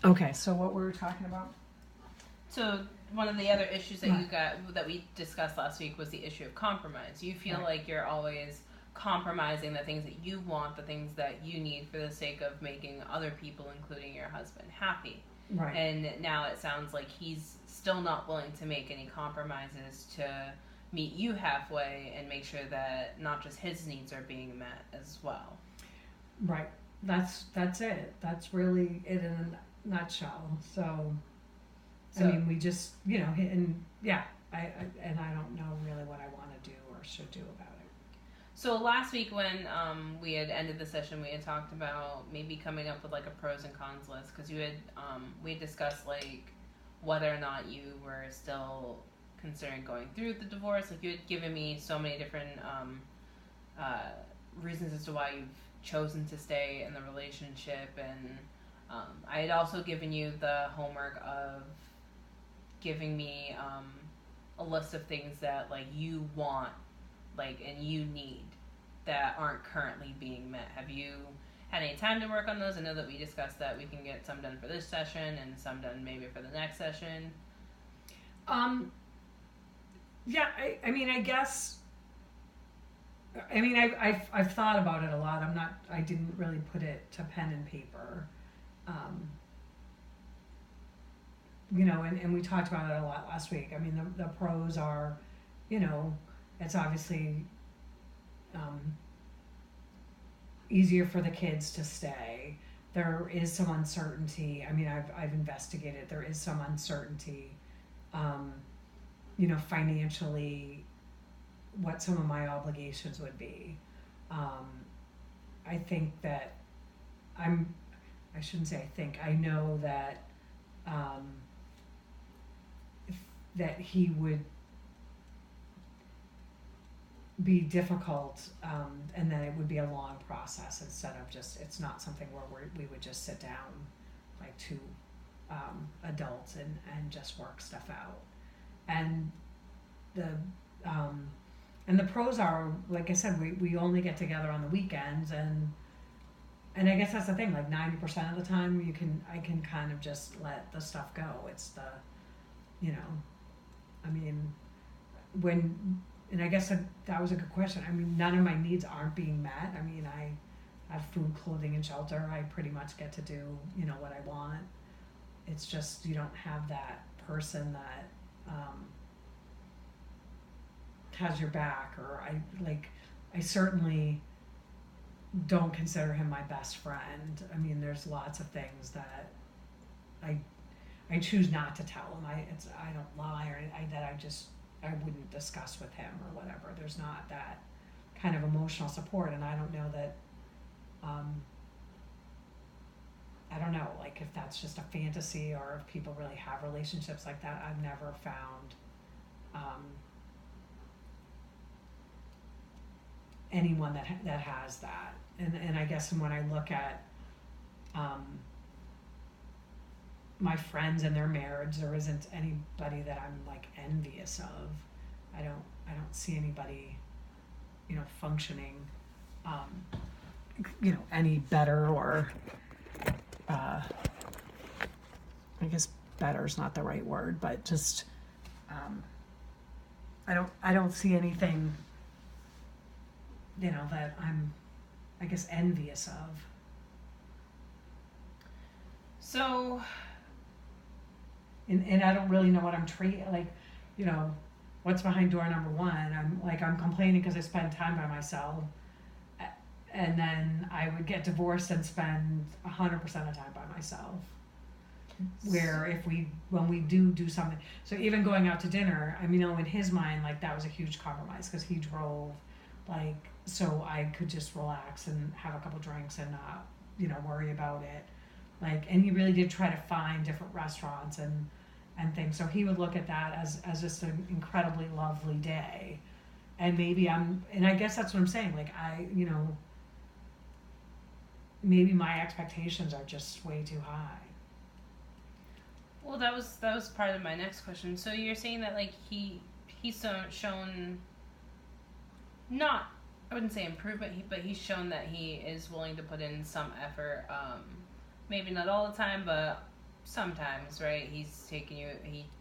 Okay, so what were we talking about? So one of the other issues that we discussed last week was the issue of compromise. You feel like you're always compromising the things that you want, the things that you need for the sake of making other people, including your husband, happy. Right. And now it sounds like he's still not willing to make any compromises to meet you halfway and make sure that not just his needs are being met as well. Right. That's it. That's really it in a nutshell. So I mean, we just, and yeah, I don't know really what I want to do or should do about it. So last week when we had ended the session, we had talked about maybe coming up with like a pros and cons list, because you had we had discussed like whether or not you were still considering going through the divorce. Like you had given me so many different reasons as to why you've chosen to stay in the relationship, and I had also given you the homework of giving me a list of things that like you want, like, and you need that aren't currently being met. Have you had any time to work on those? I know that we discussed that we can get some done for this session and some done maybe for the next session. Yeah, I mean, I guess. I mean, I've thought about it a lot. I didn't really put it to pen and paper. And we talked about it a lot last week. I mean, the pros are, it's obviously easier for the kids to stay. There is some uncertainty. I mean, I've investigated. There is some uncertainty, financially, what some of my obligations would be. I think that I shouldn't say I think, I know that that he would be difficult, and that it would be a long process instead of just, it's not something where we would just sit down like two adults and just work stuff out. And the pros are, like I said, we only get together on the weekends, and I guess that's the thing, like 90% of the time I can kind of just let the stuff go. It's I mean, and I guess that was a good question. I mean, none of my needs aren't being met. I mean, I have food, clothing, and shelter. I pretty much get to do, what I want. It's just you don't have that person that has your back, or I certainly don't consider him my best friend. I mean, there's lots of things that I choose not to tell him. I don't lie, or I wouldn't discuss with him or whatever. There's not that kind of emotional support, and I don't know that. I don't know, like if that's just a fantasy or if people really have relationships like that. I've never found anyone that has that, and I guess when I look at my friends and their marriage, there isn't anybody that I'm like envious of. I don't see anybody, functioning, any better, or I guess better is not the right word, but just I don't see anything, that I'm, I guess, envious of. So. And I don't really know what I'm what's behind door number one. I'm complaining because I spend time by myself, and then I would get divorced and spend 100% of time by myself. Where when we do something, so even going out to dinner, I mean, in his mind, like that was a huge compromise because he drove, so I could just relax and have a couple drinks and not, worry about it. And he really did try to find different restaurants and things. So he would look at that as just an incredibly lovely day. And maybe and I guess that's what I'm saying. Maybe my expectations are just way too high. Well, that was part of my next question. So you're saying that he's shown, not, I wouldn't say improvement, but he's shown that he is willing to put in some effort. Maybe not all the time, but sometimes, right? He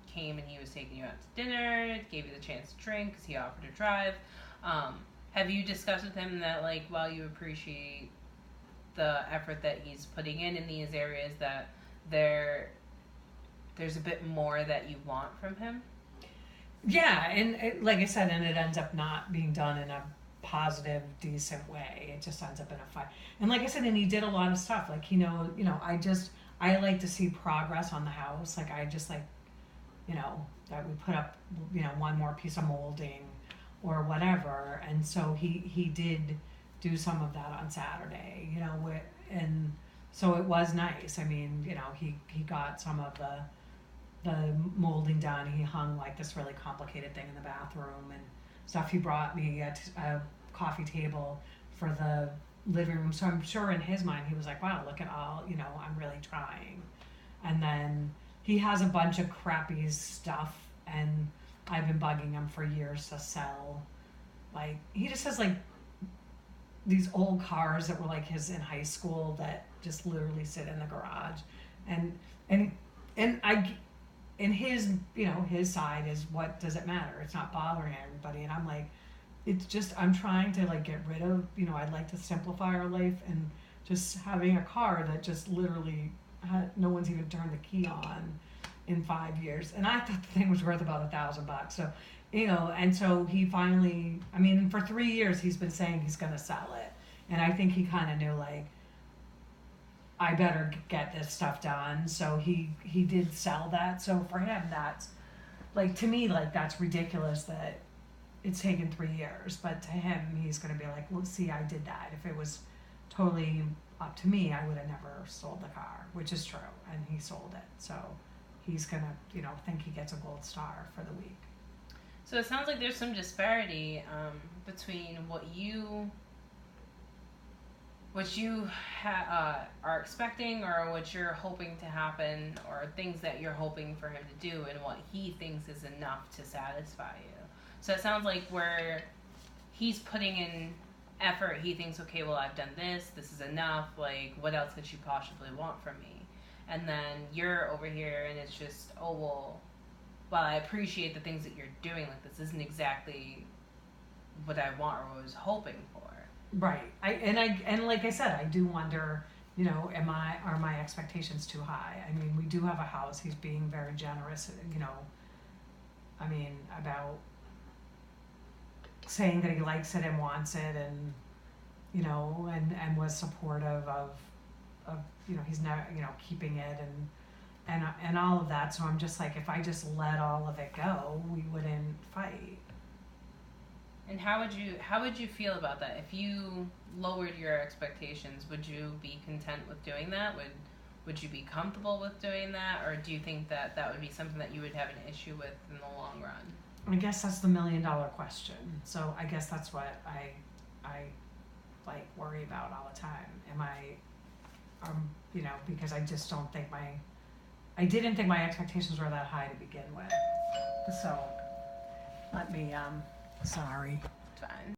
came and he was taking you out to dinner, gave you the chance to drink because he offered to drive. Have you discussed with him that, like, while you appreciate the effort that he's putting in these areas, that there's a bit more that you want from him? Yeah, and like I said, and it ends up not being done in a positive, decent way. It just ends up in a fight. And like I said, and he did a lot of stuff. Like, I like to see progress on the house. Like, I just like, that we put up, one more piece of molding or whatever. And so he did do some of that on Saturday, and so it was nice. I mean, he got some of the molding done. He hung like this really complicated thing in the bathroom and stuff. He brought me a coffee table for the living room. So I'm sure in his mind he was like, wow, look at all, I'm really trying. And then he has a bunch of crappy stuff, and I've been bugging him for years to sell. Like, he just has like these old cars that were like his in high school that just literally sit in the garage. And I, in his, his side is, what does it matter? It's not bothering everybody. And I'm like, it's just, I'm trying to like get rid of, I'd like to simplify our life, and just having a car that just literally no one's even turned the key on in 5 years. And I thought the thing was worth about $1,000. So, and so he finally, I mean, for 3 years he's been saying he's going to sell it. And I think he kind of knew, like, I better get this stuff done. So he did sell that. So for him, that's like, to me, like, that's ridiculous that it's taken 3 years. But to him, he's going to be like, well, see, I did that. If it was totally up to me, I would have never sold the car, which is true. And he sold it. So he's going to, think he gets a gold star for the week. So it sounds like there's some disparity between what you are expecting, or what you're hoping to happen, or things that you're hoping for him to do, and what he thinks is enough to satisfy you. So it sounds like where he's putting in effort, he thinks, okay, well, I've done this is enough, like, what else could you possibly want from me? And then you're over here and it's just, oh, well, while I appreciate the things that you're doing, like, this isn't exactly what I want or what I was hoping for. Right. And like I said, I do wonder, are my expectations too high? I mean, we do have a house. He's being very generous, I mean, about saying that he likes it and wants it, and, and was supportive of, he's never, keeping it and all of that. So I'm just like, if I just let all of it go, we wouldn't fight. And how would you feel about that? If you lowered your expectations, would you be content with doing that? Would you be comfortable with doing that? Or do you think that would be something that you would have an issue with in the long run? I guess that's the $1 million question. So I guess that's what I like worry about all the time. Am I, because I just don't think I didn't think my expectations were that high to begin with. So let me, sorry. Fine.